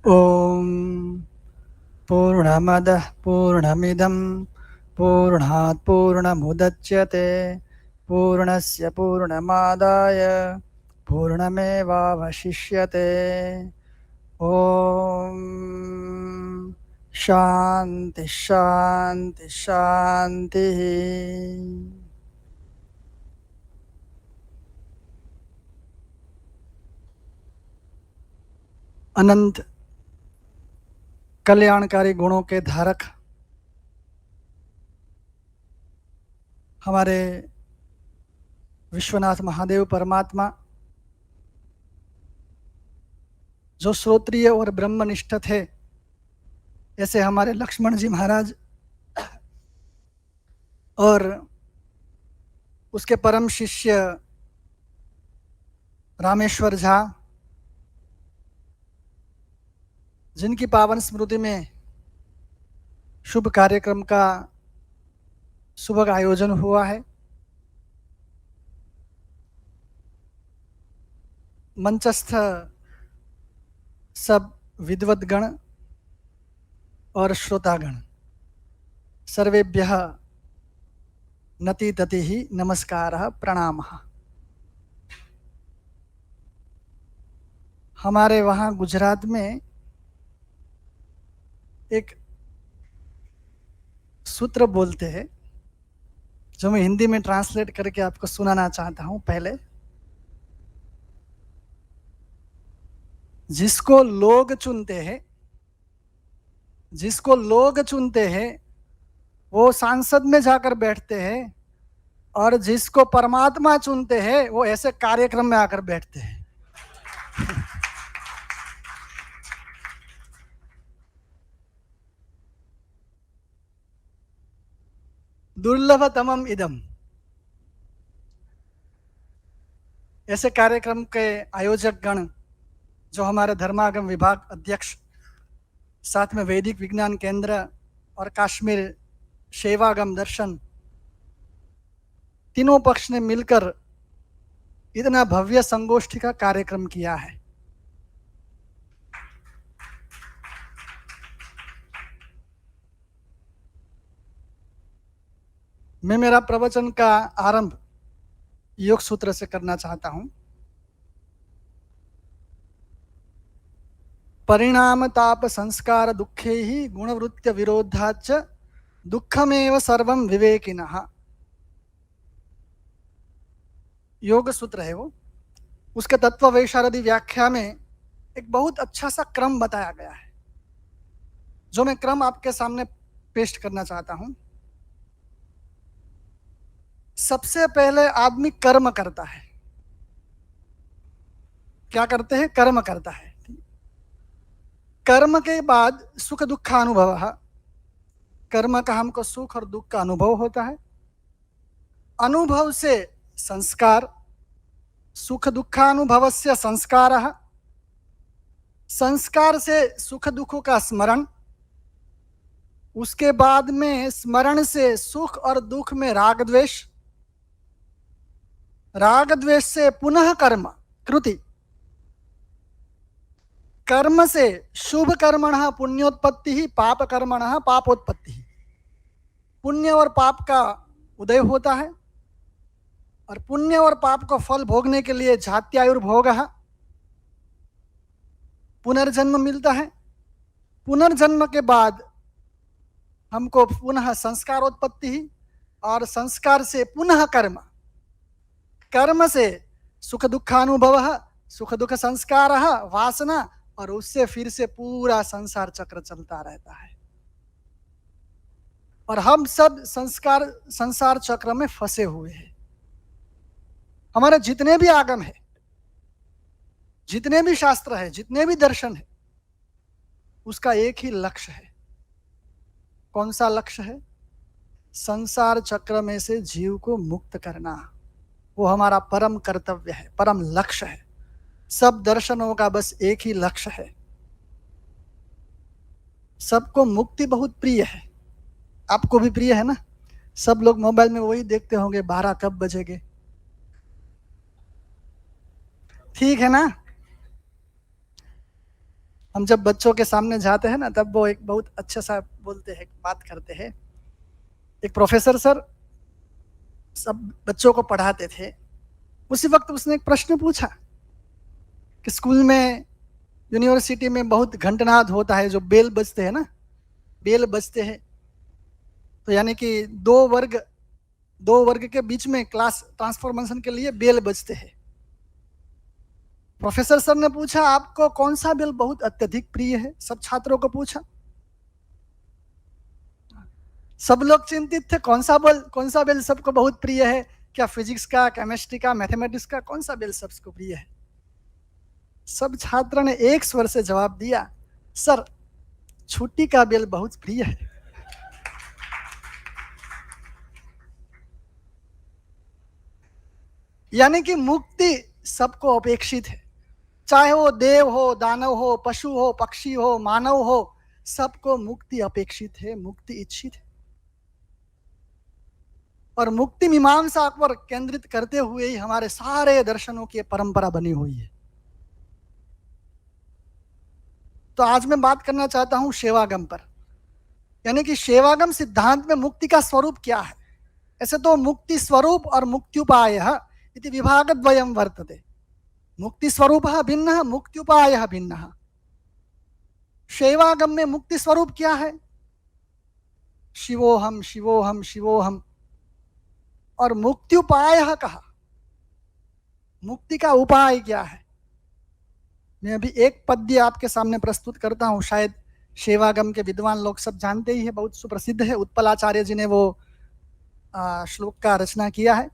ॐ पूर्णमदः पूर्णमिदं पूर्णात् पूर्णमुदच्यते पूर्णस्य पूर्णमादाय पूर्णमेवावशिष्यते। ॐ शान्ति शान्ति शान्तिः। अनंत कल्याणकारी गुणों के धारक हमारे विश्वनाथ महादेव परमात्मा, जो श्रोत्रिय और ब्रह्मनिष्ठ थे, ऐसे हमारे लक्ष्मण जी महाराज और उसके परम शिष्य रामेश्वर झा, जिनकी पावन स्मृति में शुभ कार्यक्रम का शुभ आयोजन हुआ है। मंचस्थ सब विद्वद्गण और श्रोतागण, सर्वेभ्यः नतिततिः नमस्कारः प्रणामः। हमारे वहाँ गुजरात में एक सूत्र बोलते हैं, जो मैं हिंदी में ट्रांसलेट करके आपको सुनाना चाहता हूँ। पहले, जिसको लोग चुनते हैं वो सांसद में जाकर बैठते हैं, और जिसको परमात्मा चुनते हैं वो ऐसे कार्यक्रम में आकर बैठते हैं। दुर्लभतमम इदम। ऐसे कार्यक्रम के आयोजक गण, जो हमारे धर्मागम विभाग अध्यक्ष, साथ में वैदिक विज्ञान केंद्र और काश्मीर सेवागम दर्शन, तीनों पक्ष ने मिलकर इतना भव्य संगोष्ठी का कार्यक्रम किया है। मैं मेरा प्रवचन का आरंभ योग सूत्र से करना चाहता हूं। परिणाम ताप संस्कार दुखे ही गुणवृत्य विरोधाच दुखमेव सर्वं विवेकिनः। योग सूत्र है वो। उसके तत्व वैशारदी व्याख्या में एक बहुत अच्छा सा क्रम बताया गया है, जो मैं क्रम आपके सामने पेश करना चाहता हूं। सबसे पहले आदमी कर्म करता है। क्या करते हैं? कर्म करता है। कर्म के बाद सुख दुखानुभव। कर्म का हमको सुख और दुख का अनुभव होता है। अनुभव से संस्कार, सुख दुखानुभवस्य संस्कारः। संस्कार से सुख दुखों का स्मरण, उसके बाद में स्मरण से सुख और दुख में राग द्वेष, राग द्वेष से पुनः कर्म कृति, कर्म से शुभ कर्मणः पुण्योत्पत्ति, पाप कर्मणः पापोत्पत्ति। पुण्य और पाप का उदय होता है, और पुण्य और पाप को फल भोगने के लिए जात्यायुर्भोगः, पुनर्जन्म मिलता है। पुनर्जन्म के बाद हमको पुनः संस्कारोत्पत्ति, और संस्कार से पुनः कर्म, कर्म से सुख दुखानुभव, सुख दुख संस्कार, वासना, और उससे फिर से पूरा संसार चक्र चलता रहता है। और हम सब संसार चक्र में फंसे हुए हैं। हमारे जितने भी आगम है, जितने भी शास्त्र है, जितने भी दर्शन है, उसका एक ही लक्ष्य है। कौन सा लक्ष्य है? संसार चक्र में से जीव को मुक्त करना। वो हमारा परम कर्तव्य है, परम लक्ष्य है। सब दर्शनों का बस एक ही लक्ष्य है। सबको मुक्ति बहुत प्रिय है। आपको भी प्रिय है ना? सब लोग मोबाइल में वही देखते होंगे, 12 कब बजेंगे। ठीक है ना? हम जब बच्चों के सामने जाते हैं ना, तब वो एक बहुत अच्छा सा बोलते हैं, बात करते हैं। एक प्रोफेसर सर सब बच्चों को पढ़ाते थे। उसी वक्त उसने एक प्रश्न पूछा कि स्कूल में, यूनिवर्सिटी में बहुत घंटनाद होता है, जो बेल बजते हैं ना, बेल बजते हैं, तो यानी कि दो वर्ग के बीच में क्लास ट्रांसफॉर्मेशन के लिए बेल बजते हैं। प्रोफेसर सर ने पूछा, आपको कौन सा बेल बहुत अत्यधिक प्रिय है? सब छात्रों को पूछा। सब लोग चिंतित थे, कौन सा बेल सबको बहुत प्रिय है? क्या फिजिक्स का, केमिस्ट्री का, मैथमेटिक्स का, कौन सा बेल सबको प्रिय है? सब छात्रों ने एक स्वर से जवाब दिया, सर छुट्टी का बेल बहुत प्रिय है। यानी कि मुक्ति सबको अपेक्षित है, चाहे वो देव हो, दानव हो, पशु हो, पक्षी हो, मानव हो, सबको मुक्ति अपेक्षित है, मुक्ति इच्छित है। और मुक्ति मीमांसा पर केंद्रित करते हुए ही हमारे सारे दर्शनों की परंपरा बनी हुई है। तो आज मैं बात करना चाहता हूं सेवागम पर, यानी कि सेवागम सिद्धांत में मुक्ति का स्वरूप क्या है। ऐसे तो मुक्ति स्वरूप और मुक्त्युपाय इति विभागद्वयं वर्तते। मुक्ति स्वरूप भिन्न, मुक्त्युपाय भिन्न। सेवागम में मुक्ति स्वरूप क्या है? शिवोहम शिवोहम शिवोहम। और मुक्त्युपाय कहा, मुक्ति का उपाय क्या है? मैं अभी एक पद्य आपके सामने प्रस्तुत करता हूं, शायद सेवागम के विद्वान लोग सब जानते ही है, बहुत सुप्रसिद्ध है। उत्पलाचार्य जी ने वो श्लोक का रचना किया है।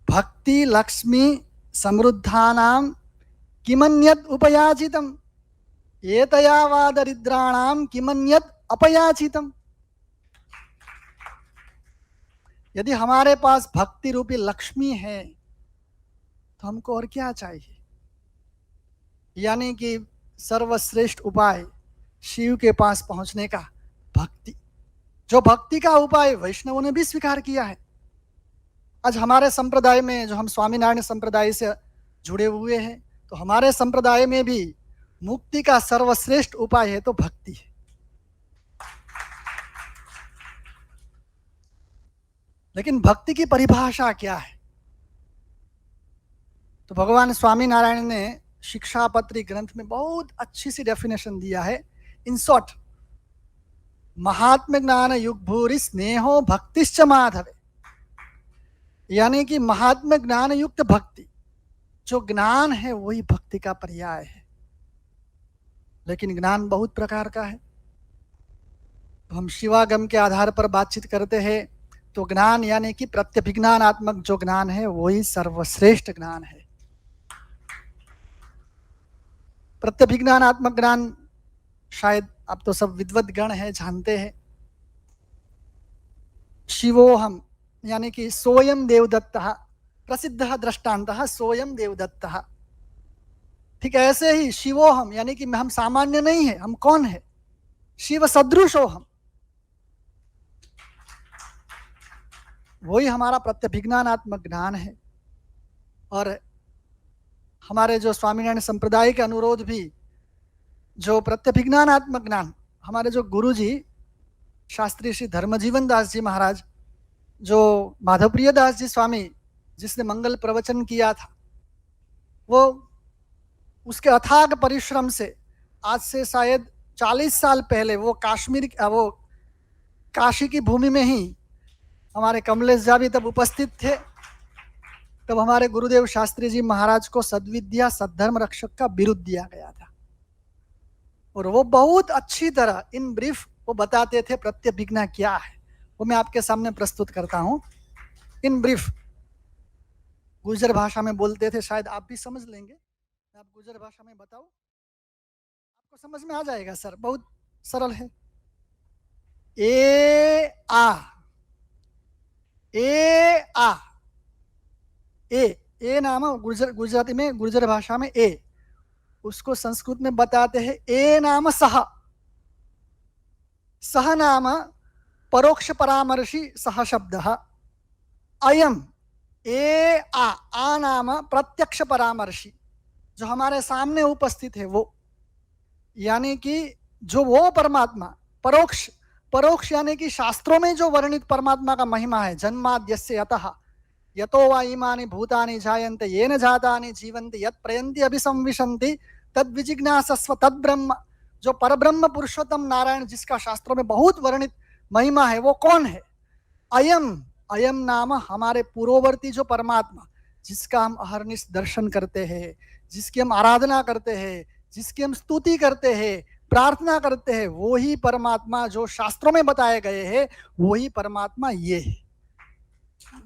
भक्ति लक्ष्मी समृद्धानां किमन्यत् उपयाचितम् एतया वा दरिद्राणां किमन्यत् अपयाचितम्। यदि हमारे पास भक्ति रूपी लक्ष्मी है तो हमको और क्या चाहिए? यानी कि सर्वश्रेष्ठ उपाय शिव के पास पहुंचने का भक्ति। जो भक्ति का उपाय वैष्णवों ने भी स्वीकार किया है। आज हमारे संप्रदाय में, जो हम स्वामीनारायण संप्रदाय से जुड़े हुए हैं, तो हमारे संप्रदाय में भी मुक्ति का सर्वश्रेष्ठ उपाय है तो भक्ति है। लेकिन भक्ति की परिभाषा क्या है? तो भगवान स्वामीनारायण ने शिक्षापत्री ग्रंथ में बहुत अच्छी सी डेफिनेशन दिया है। इन शॉर्ट, महात्म ज्ञान युग भूरि स्नेहो भक्तिश्च माधवे। यानी कि महात्म ज्ञान युक्त भक्ति, जो ज्ञान है वही भक्ति का पर्याय है। लेकिन ज्ञान बहुत प्रकार का है, तो हम शिवागम के आधार पर बातचीत करते हैं। तो ज्ञान यानी कि प्रत्यभिज्ञानात्मक जो ज्ञान है वही सर्वश्रेष्ठ ज्ञान है। प्रत्यभिज्ञानात्मक ज्ञान शायद आप तो सब विद्वत गण है, जानते हैं। शिवोहम यानी कि सोयम देवदत्तः, प्रसिद्ध दृष्टांतः सोयम देवदत्तः। ठीक है, ऐसे ही शिवोहम यानी कि हम सामान्य नहीं है। हम कौन है? शिव सदृशोहम, वही हमारा प्रत्यभिज्ञानात्मक ज्ञान है। और हमारे जो स्वामीनारायण संप्रदाय के अनुरोध भी जो प्रत्यभिज्ञानात्मक ज्ञान, हमारे जो गुरु जी शास्त्री श्री धर्मजीवन दास जी महाराज, जो माधवप्रिय दास जी स्वामी जिसने मंगल प्रवचन किया था, वो उसके अथाग परिश्रम से आज से शायद 40 साल पहले वो काशी की भूमि में ही हमारे कमलेश झा भी तब उपस्थित थे। तब हमारे गुरुदेव शास्त्री जी महाराज को सद्विद्या सद्धर्म रक्षक का बिरुद दिया गया था। और वो बहुत अच्छी तरह इन ब्रीफ वो बताते थे प्रत्यभिज्ञा क्या है। वो मैं आपके सामने प्रस्तुत करता हूं इन ब्रीफ। गुर्जर भाषा में बोलते थे, शायद आप भी समझ लेंगे। मैं आप गुर्जर भाषा में बताऊं, आपको समझ में आ जाएगा सर, बहुत सरल है। ए आ ए नाम गुजराती में, गुर्जर भाषा में ए, उसको संस्कृत में बताते हैं ए नाम सह। सह नाम परोक्ष परामर्शी सह शब्द। अयम ए आ नाम प्रत्यक्ष परामर्शी, जो हमारे सामने उपस्थित है वो, यानी कि जो वो परमात्मा परोक्ष, परोक्ष यानी कि शास्त्रों में जो वर्णित परमात्मा का महिमा है, जन्माद्यस्य यतः यतो वा इमानि भूतानि जायन्ते येन जातानि जीवन्ति यत् प्रयन्ति अभिसंविशन्ति तद् विजिज्ञासस्व तद् ब्रह्म। जो परब्रह्म पुरुषोत्तम नारायण जिसका शास्त्रों में बहुत वर्णित महिमा है, वो कौन है? अयम, अयम नाम हमारे पूर्ववर्ती जो परमात्मा जिसका हम अहर्निश दर्शन करते हैं, जिसकी हम आराधना करते हैं, जिसकी हम स्तुति करते हैं, प्रार्थना करते हैं, वो ही परमात्मा जो शास्त्रों में बताए गए हैं, वही परमात्मा ये है।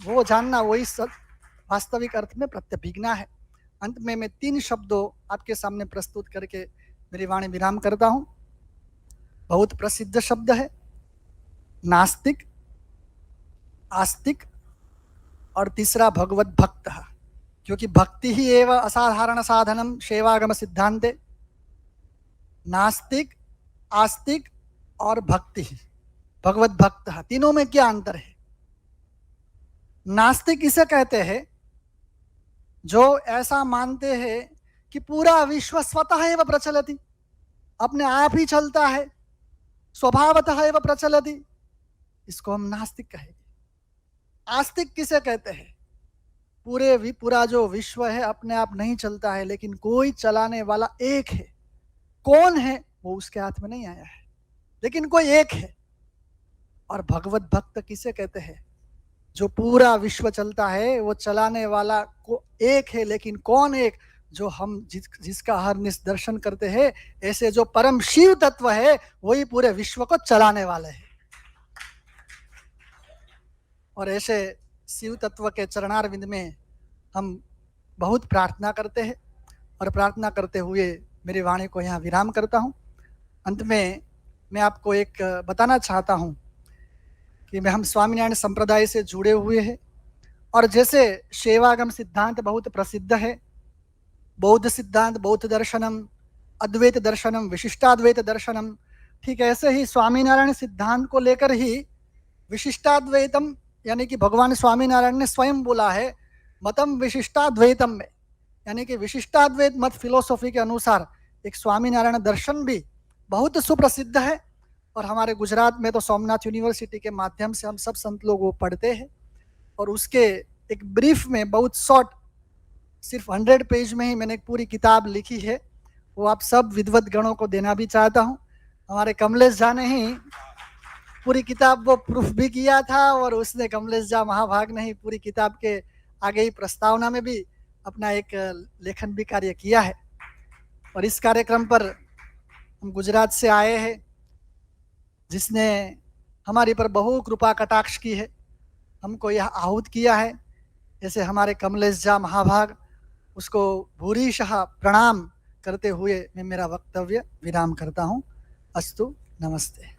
वो जानना वही वास्तविक अर्थ में प्रत्यभिज्ञा है। अंत में मैं 3 शब्दों आपके सामने प्रस्तुत करके मेरी वाणी विराम करता हूं। बहुत प्रसिद्ध शब्द है, नास्तिक, आस्तिक और तीसरा भगवत भक्त, क्योंकि भक्ति ही एवं असाधारण साधनम सेवागम सिद्धांते। नास्तिक, आस्तिक और भक्ति, भगवत भक्त, तीनों में क्या अंतर है? नास्तिक इसे कहते हैं जो ऐसा मानते हैं कि पूरा विश्व स्वतः एव प्रचलति, अपने आप ही चलता है, स्वभावतः एव प्रचलति, इसको हम नास्तिक कहेंगे। आस्तिक किसे कहते हैं? पूरा जो विश्व है अपने आप नहीं चलता है, लेकिन कोई चलाने वाला एक है। कौन है वो उसके हाथ में नहीं आया है, लेकिन कोई एक है। और भगवत भक्त किसे कहते हैं? जो पूरा विश्व चलता है, वो चलाने वाला को एक है, लेकिन कौन एक? जो हम जिसका हर दर्शन करते हैं, ऐसे जो परम शिव तत्व है वही पूरे विश्व को चलाने वाले हैं। और ऐसे शिव तत्व के चरणारविंद में हम बहुत प्रार्थना करते हैं, और प्रार्थना करते हुए मेरी वाणी को यहाँ विराम करता हूँ। अंत में मैं आपको एक बताना चाहता हूँ कि हम स्वामीनारायण संप्रदाय से जुड़े हुए हैं, और जैसे सेवागम सिद्धांत बहुत प्रसिद्ध है, बौद्ध सिद्धांत, बौद्ध दर्शनम, अद्वैत दर्शनम, विशिष्टाद्वैत दर्शनम, ठीक ऐसे ही स्वामीनारायण सिद्धांत को लेकर ही विशिष्टाद्वैतम, यानी कि भगवान स्वामीनारायण ने स्वयं बोला है मतम विशिष्टाद्वैतम में, यानी कि विशिष्टाद्वैत मत फिलोसॉफी के अनुसार एक स्वामीनारायण दर्शन भी बहुत सुप्रसिद्ध है। और हमारे गुजरात में तो सोमनाथ यूनिवर्सिटी के माध्यम से हम सब संत लोग वो पढ़ते हैं, और उसके एक ब्रीफ में बहुत शॉर्ट, सिर्फ 100 पेज में ही मैंने एक पूरी किताब लिखी है, वो आप सब विद्वत गणों को देना भी चाहता हूँ। हमारे कमलेश झा ने ही पूरी किताब वो प्रूफ भी किया था, और उसने, कमलेश झा महाभाग ने ही पूरी किताब के आगे ही प्रस्तावना में भी अपना एक लेखन भी कार्य किया है। और इस कार्यक्रम पर हम गुजरात से आए हैं, जिसने हमारी पर बहु कृपा कटाक्ष की है, हमको यह आहूत किया है। जैसे हमारे कमलेश झा महाभाग, उसको भूरिशः प्रणाम करते हुए मैं मेरा वक्तव्य विराम करता हूँ। अस्तु, नमस्ते।